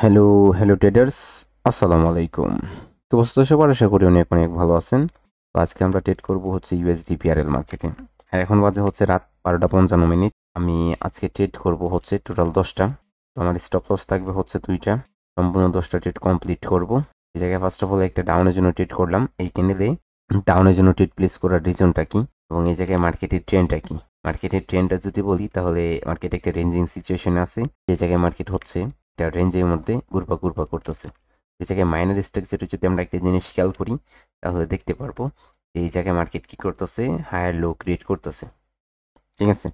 Hello, hello traders, আসসালামু আলাইকুম। তো অবস্থা সবার আশা করি অনেক অনেক ভালো আছেন। তো আজকে আমরা ট্রেড করব হচ্ছে ইউএসডি পিআরএল মার্কেটে। আর এখন বাজে হচ্ছে রাত 12টা 55 মিনিট। আমি আজকে ট্রেড করব হচ্ছে টোটাল 10টা। তো আমার স্টপ লস থাকবে হচ্ছে 2টা। সম্পূর্ণ 10টা ট্রেড কমপ্লিট করব। এই জায়গায় ফার্স্ট অফ অল একটা ডাউনের জন্য ট্রেড করলাম। এই ক্যান্ডেলে ডাউনের জন্য ট্রেড প্লেস করার রিজনটা কি এবং এই জায়গায় মার্কেটের ট্রেন্ডটা কি। মার্কেটের ট্রেন্ডটা যদি বলি তাহলে মার্কেট একটা রেঞ্জিং সিচুয়েশনে আছে। যে জায়গায় মার্কেট হচ্ছে একটা রেঞ্জের মধ্যে ঘুরপা করতেছে। এই জায়গায় মাইনার স্ট্রাকচারে যদি আমরা একটা জিনিস খেয়াল করি তাহলে দেখতে পারবো এই জায়গায় মার্কেট কি করতেছে, হায়ার লো ক্রিয়েট করতেছে। ঠিক আছে,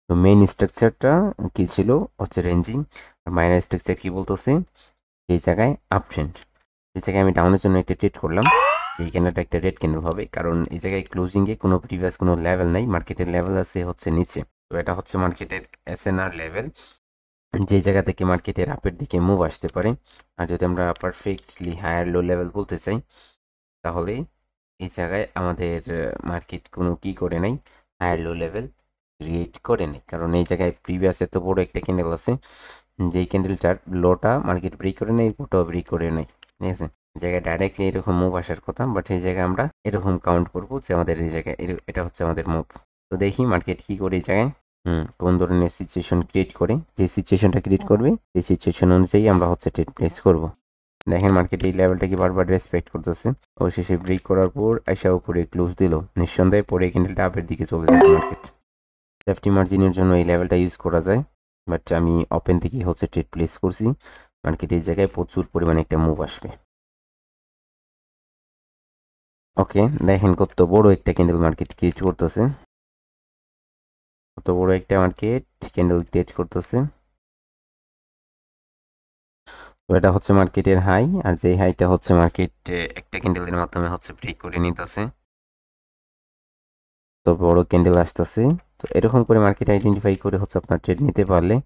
তো মেইন স্ট্রাকচারটা কি ছিল হচ্ছে রেঞ্জিং, আর মাইনার স্ট্রাকচার কি বলতেছে এই জায়গায় আপ ট্রেন্ড। এই জায়গায় আমি ডাউনের জন্য একটা ট্রেড করলাম। এই ক্যান্ডেলটা একটা রেড ক্যান্ডেল হবে, কারণ এই জায়গায় ক্লোজিংয়ে কোনো প্রিভিয়াস কোনো লেভেল নাই, মার্কেটের লেভেল আছে হচ্ছে নিচে। তো এটা হচ্ছে মার্কেটের এসএনআর লেভেল, যে জায়গা থেকে মার্কেটের আপের দিকে মুভ আসতে পারে। আর যদি আমরা পারফেক্টলি হায়ার লো লেভেল বলতে চাই তাহলে এই জায়গায় আমাদের মার্কেট কোনো কি করে নাই, হায়ার লো লেভেল ক্রিয়েট করে নেই, কারণ এই জায়গায় প্রিভিয়াস এত বড় একটা ক্যান্ডেল আছে যেই ক্যান্ডেলটার লোটা মার্কেট ব্রেক করে নেই, উপরটাও ব্রেক করে নেই। ঠিক আছে, জায়গায় ডাইরেক্টলি এরকম মুভ আসার কথা, বাট এই জায়গায় আমরা এরকম কাউন্ট করবো যে আমাদের এই জায়গায় এটা হচ্ছে আমাদের মুভ। তো দেখি মার্কেট কি করে এই জায়গায় কোন ধরনের সিচুয়েশন ক্রিয়েট করে। যে সিচুয়েশনটা ক্রিয়েট করবে সেই সিচুয়েশন অনুযায়ী আমরা হচ্ছে ট্রেড প্লেস করব। দেখেন মার্কেট এই লেভেলটাকে বারবার রেসপেক্ট করতেছে, অবশেষে ব্রেক করার পর আইসা উপরে ক্লোজ দিল, নিঃসন্দেহে পরে ক্যান্ডেলটা আপের দিকে চলে যাবে মার্কেট। সেফটি মার্জিনের জন্য এই লেভেলটা ইউজ করা যায়, বাট আমি ওপেন থেকে হচ্ছে ট্রেড প্লেস করছি। মার্কেট এই জায়গায় প্রচুর পরিমাণে একটা মুভ আসবে। ওকে, দেখেন কত বড় একটা ক্যান্ডেল মার্কেট ক্রিয়েট করতেছে, কত বড় একটা মার্কেট ক্যান্ডেল ক্রিয়েট করতেছে। তো এটা হচ্ছে মার্কেটের হাই, আর যে হাইটা হচ্ছে মার্কেট একটা ক্যান্ডেলের মাধ্যমে হচ্ছে ব্রেক করে নিতেছে। তো বড় ক্যান্ডেল আসতেছে। তো এরকম করে মার্কেট আইডেন্টিফাই করে হচ্ছে আপনার ট্রেড নিতে পারলে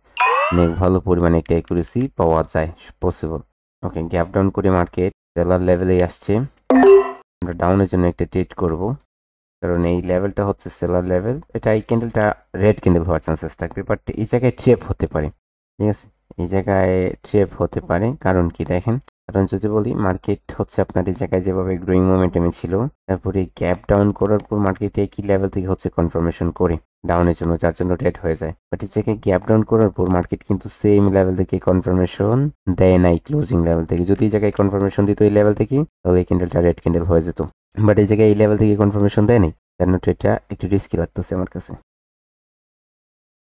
অনেক ভালো পরিমাণে একটা অ্যাকুরেসি পাওয়া যায়, পসিবল। ওকে, গ্যাপ ডাউন করে মার্কেট সেলার লেভেলে আসছে। আমরা ডাউনের জন্য একটা ট্রেড করব, কারণ এই লেভেলটা হচ্ছে সেলার লেভেল। এটা এই ক্যান্ডেলটা রেড ক্যান্ডেল হওয়ার চান্সেস থাকবে, বাট এই জায়গায় ট্রেপ হতে পারে। ঠিক আছে, এই জায়গায় ট্রেপ হতে পারে, কারণ কি দেখেন, কারণ যদি বলি মার্কেট হচ্ছে আপনার এই জায়গায় যেভাবে গ্রোয়িং মোমেন্টামে ছিল, তারপরে গ্যাপ ডাউন করার পর মার্কেট একই লেভেল থেকে হচ্ছে কনফার্মেশন করে ডাউনের জন্য, যার জন্য রেড হয়ে যায়। বাট এই জায়গায় গ্যাপ ডাউন করার পর মার্কেট কিন্তু সেম লেভেল থেকে কনফার্মেশন দেয় নাই, ক্লোজিং লেভেল থেকে। যদি এই জায়গায় কনফার্মেশন দিত এই লেভেল থেকে তাহলে এই ক্যান্ডেলটা রেড ক্যান্ডেল হয়ে যেত, বাট এই জায়গায় এই লেভেল থেকে কনফার্মেশন দেয় নাই, তার জন্য ট্রেডটা একটু রিস্কি লাগতেছে আমার কাছে।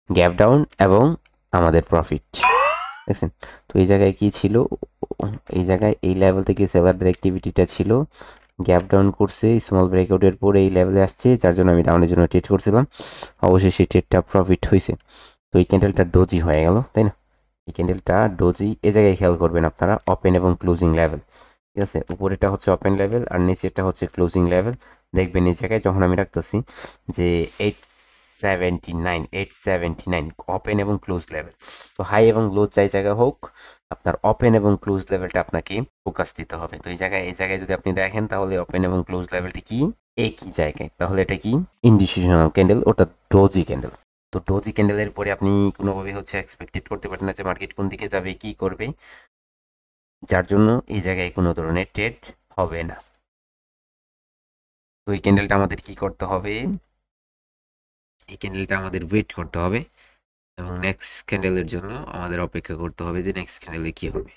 গ্যাপ ডাউন এবং আমাদের প্রফিট দেখছেন। তো এই জায়গায় কি ছিল, এই জায়গায় এই লেভেল থেকে সেলারদের অ্যাক্টিভিটিটা ছিল, গ্যাপ ডাউন করছে, স্মল ব্রেকআউটের পরে এই লেভেলে আসছে, যার জন্য আমি ডাউনের জন্য ট্রেড করছিলাম। অবশ্যই সেই ট্রেডটা প্রফিট হয়েছে। তো এই ক্যান্ডেলটা ডোজি হয়ে গেল, তাই না? এই ক্যান্ডেলটা ডোজি। এ জায়গায় খেয়াল করবেন আপনারা ওপেন এবং ক্লোজিং লেভেল। ঠিক আছে, উপরেটা হচ্ছে ওপেন লেভেল আর নিচেরটা হচ্ছে ক্লোজিং লেভেল। দেখবেন এই জায়গায় যখন আমি রাখতেছি যে 879 ওপেন এবং ক্লোজ লেভেল। তো হাই এবং লো যাই জায়গা হোক, আপনার ওপেন এবং ক্লোজ লেভেলটা আপনাকে ফোকাস দিতে হবে। তো এই জায়গায় যদি আপনি দেখেন তাহলে ওপেন এবং ক্লোজ লেভেলটি কি একই জায়গায়, তাহলে এটা কি ইনডিসিশনাল ক্যান্ডেল, ওটা ডোজি ক্যান্ডেল। তো ডোজি ক্যান্ডেলের পরে আপনি কোনোভাবে হচ্ছে এক্সপেক্টেড করতে পারেন না যে মার্কেট কোন দিকে যাবে, কি করবে, যার জন্য এই জায়গায় কোনো ধরনের ট্রেড হবে না। তো এই ক্যান্ডেলটা আমাদের কি করতে হবে, এই ক্যান্ডেলটা আমাদের ওয়েট করতে হবে এবং নেক্সট ক্যান্ডেলের জন্য আমাদের অপেক্ষা করতে হবে যে নেক্সট ক্যান্ডেলে কি হবে।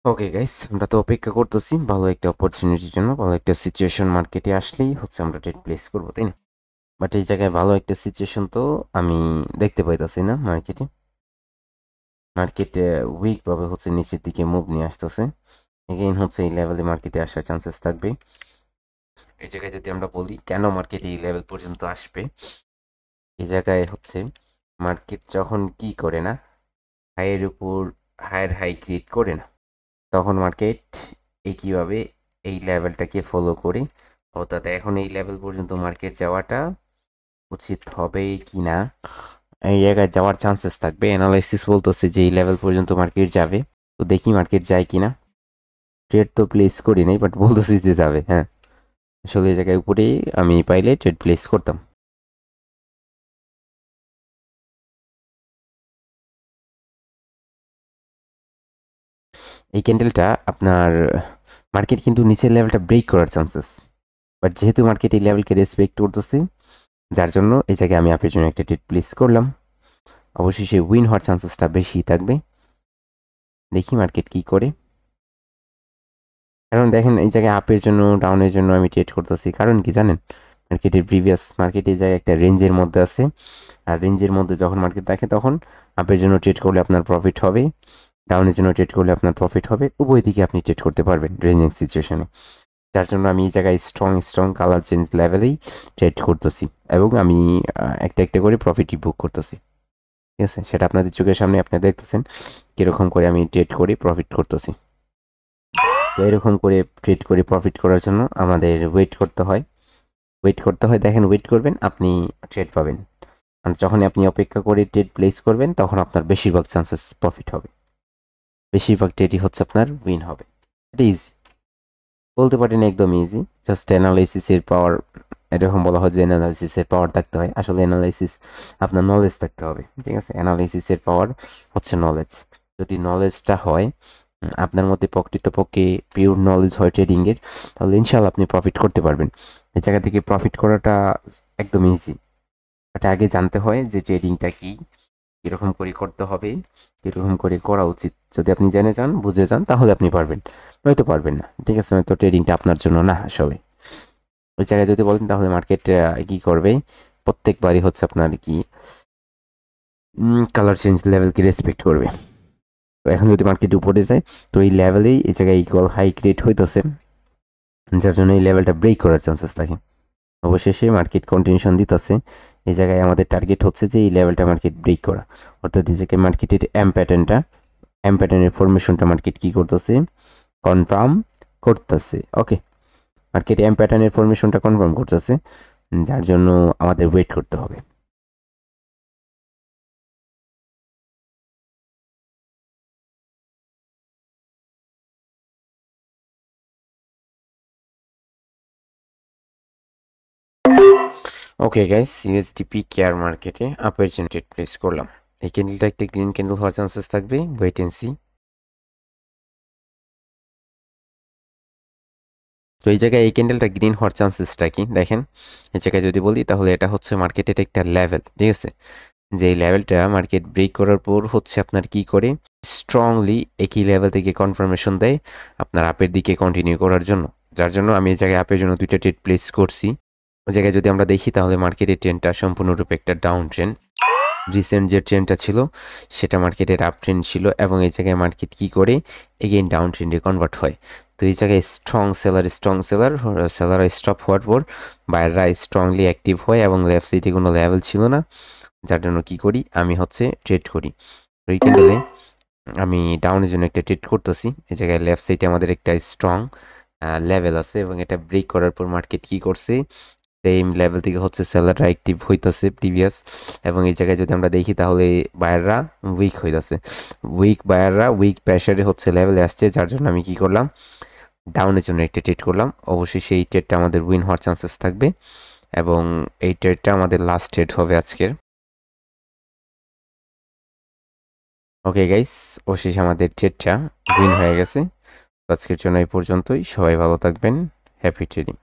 ওকে গাইস, আমরা তো অপেক্ষা করতেছি ভালো একটা অপরচুনিটির জন্য, ভালো একটা সিচুয়েশন মার্কেটে আসলেই হচ্ছে আমরা ট্রেড প্লেস করবো, তাই না? বাট এই জায়গায় ভালো একটা সিচুয়েশন তো আমি দেখতে পাইতাছি না মার্কেটে। মার্কেটে উইক ভাবে হচ্ছে নিচের দিকে মুভ নিয়ে আসতেছে। এগেইন হচ্ছে এই লেভেলে মার্কেটে আসার চান্সেস থাকবে। এই জায়গায় যদি আমরা বলি কেন মার্কেট এই লেভেল পর্যন্ত আসবে, এই জায়গায় হচ্ছে মার্কেট যখন কি করে না, হাইয়ের উপর হায়ার হাই ক্রিয়েট করে না, তখন মার্কেট একইভাবে এই লেভেলটাকে ফলো করে, অর্থাৎ এখন এই লেভেল পর্যন্ত মার্কেট যাওয়াটা উচিত হবে কি না, এই জায়গায় যাওয়ার চান্সেস থাকবে। অ্যানালাইসিস বলতেছে যে এই লেভেল পর্যন্ত মার্কেট যাবে। তো দেখি মার্কেট যায় কিনা। ট্রেড তো প্লেস করি নাই, বাট বলতেছি যে যাবে। হ্যাঁ, আসলে এই জায়গায় উপরে আমি পাইলে ট্রেড প্লেস করতাম। এই ক্যান্ডেলটা আপনার মার্কেট কিন্তু নিচের লেভেলটা ব্রেক করার চান্সেস, বাট যেহেতু মার্কেট এই লেভেলকে রেসপেক্ট করতেছে, যার জন্য এই জায়গায় আমি আপনার জন্য একটা ট্রেড প্লেস করলাম। অবশ্যই সে উইন হওয়ার চান্সেসটা বেশি থাকবে। দেখি মার্কেট কি করে। কারণ দেখেন এই জায়গায় আপের জন্য ডাউনের জন্য আমি ট্রেড করতেছি, কারণ কি জানেন, মার্কেটের প্রিভিয়াস মার্কেট এই জায়গায় একটা রেঞ্জের মধ্যে আছে, আর রেঞ্জের মধ্যে যখন মার্কেট দেখে তখন আপের জন্য ট্রেড করলে আপনার প্রফিট হবে, ডাউনের জন্য ট্রেড করলে আপনার প্রফিট হবে, উভয় দিকে আপনি ট্রেড করতে পারবেন রেঞ্জিং সিচুয়েশনে। যার জন্য আমি এই জায়গায় স্ট্রং স্ট্রং কালার চেঞ্জ লেভেলেই ট্রেড করতেছি, এবং আমি একটা একটা করে প্রফিটই বুক করতেছি। ঠিক আছে, সেটা আপনাদের চোখের সামনে আপনি দেখতেছেন কীরকম করে আমি ট্রেড করে প্রফিট করতেছি। তো এরকম করে ট্রেড করে প্রফিট করার জন্য আমাদের ওয়েট করতে হয়, দেখেন ওয়েট করবেন আপনি ট্রেড পাবেন। আর যখনই আপনি অপেক্ষা করে ট্রেড প্লেস করবেন তখন আপনার বেশিরভাগ চান্সেস প্রফিট হবে, বেশিরভাগ ট্রেডই হচ্ছে আপনার উইন হবে। এটা ইজি, বলতে পারেন একদম ইজি, জাস্ট অ্যানালাইসিসের পাওয়ার। এরকম বলা হয় যে অ্যানালাইসিসের পাওয়ার থাকতে হয়, আসলে অ্যানালাইসিস আপনার নলেজ থাকতে হবে। ঠিক আছে, অ্যানালাইসিসের পাওয়ার হচ্ছে নলেজ। যদি নলেজটা হয় আপনার মধ্যে, প্রকৃতপক্ষে পিওর নলেজ হয় ট্রেডিংয়ের, তাহলে ইনশাল্লাহ আপনি প্রফিট করতে পারবেন। এই জায়গা থেকে প্রফিট করাটা একদম ইজি, বাট আগে জানতে হয় যে ট্রেডিংটা কি, কীরকম করে করতে হবে, কীরকম করে করা উচিত। যদি আপনি জেনে যান, বুঝে যান, তাহলে আপনি পারবেন, নয়তো পারবেন না। ঠিক আছে, নয়তো ট্রেডিংটা আপনার জন্য না আসলে। ওই জায়গায় যদি বলেন তাহলে মার্কেট কি করবে, প্রত্যেকবারই হচ্ছে আপনার কি কালার চেঞ্জ লেভেলকে রেসপেক্ট করবে। তো এখন যদি মার্কেট উপরে যায়, তো এই লেভেলেই এই জায়গায় ইকুয়াল হাই ক্রিয়েট হইতেছে, যার জন্য এই লেভেলটা ব্রেক করার চান্সেস থাকে। অবশেষে মার্কেট কন্টিনিউশন দিতেছে। এই জায়গায় আমাদের টার্গেট হচ্ছে যে এই লেভেলটা মার্কেট ব্রেক করা, অর্থাৎ এই জায়গায় মার্কেটের এম প্যাটার্নের ফরমেশনটা মার্কেট কি করতেছে, কনফার্ম করতেছে। ওকে, মার্কেট এম প্যাটার্নের ফরমেশনটা কনফার্ম করতেছে, যার জন্য আমাদের ওয়েট করতে হবে। ওকে গাইস, ইউএসডিপি কেয়ার মার্কেটে আপের জন্য ট্রেড প্লেস করলাম। এই ক্যান্ডেলটা একটা গ্রিন ক্যান্ডেল হওয়ার চান্সেস থাকবে, ওয়েট এন্ড সি। তো এই জায়গায় এই ক্যান্ডেলটা গ্রিন হওয়ার চান্সেসটা কি দেখেন, এই জায়গায় যদি বলি তাহলে এটা হচ্ছে মার্কেটের একটা লেভেল। ঠিক আছে, যে এই লেভেলটা মার্কেট ব্রেক করার পর হচ্ছে আপনার কি করে স্ট্রংলি একই লেভেল থেকে কনফার্মেশন দেয় আপনার আপের দিকে কন্টিনিউ করার জন্য। যার জন্য আমি এই জায়গায় আপের জন্য দুইটা ট্রেড প্লেস করছি। ওই জায়গায় যদি আমরা দেখি তাহলে মার্কেটের ট্রেন্ডটা সম্পূর্ণরূপে একটা ডাউন ট্রেন্ড। রিসেন্ট যে ট্রেন্ডটা ছিল সেটা মার্কেটের আপ ট্রেন্ড ছিল, এবং এই জায়গায় মার্কেট কি করে এগেইন ডাউন ট্রেন্ডে কনভার্ট হয়। তো এই জায়গায় স্ট্রং সেলার স্টপ হওয়ার পর বায়াররা স্ট্রংলি অ্যাক্টিভ হয়, এবং লেফট সাইডে কোনো লেভেল ছিল না, যার জন্য কি করি আমি হচ্ছে ট্রেড করি। তো এই ক্যান্ডেলে আমি ডাউনের জন্য একটা ট্রেড করতেছি। এই জায়গায় লেফট সাইডে আমাদের একটা স্ট্রং লেভেল আছে, এবং এটা ব্রেক করার পর মার্কেট কি করছে, সেম লেভেল থেকে হচ্ছে সেলাররা অ্যাক্টিভ হইতেছে প্রিভিয়াস, এবং এই জায়গায় যদি আমরা দেখি তাহলে বায়াররা উইক হইতেছে, উইক প্রেশারে হচ্ছে লেভেলে আসছে, যার জন্য আমি কি করলাম ডাউনের জন্য একটা ট্রেড করলাম। অবশ্যই সেই ট্রেডটা আমাদের উইন হওয়ার চান্সেস থাকবে, এবং এই ট্রেডটা আমাদের লাস্ট ট্রেড হবে আজকের। ওকে গাইস, অবশেষে আমাদের ট্রেডটা উইন হয়ে গেছে। আজকের জন্য এই পর্যন্তই, সবাই ভালো থাকবেন, হ্যাপি ট্রেডিং।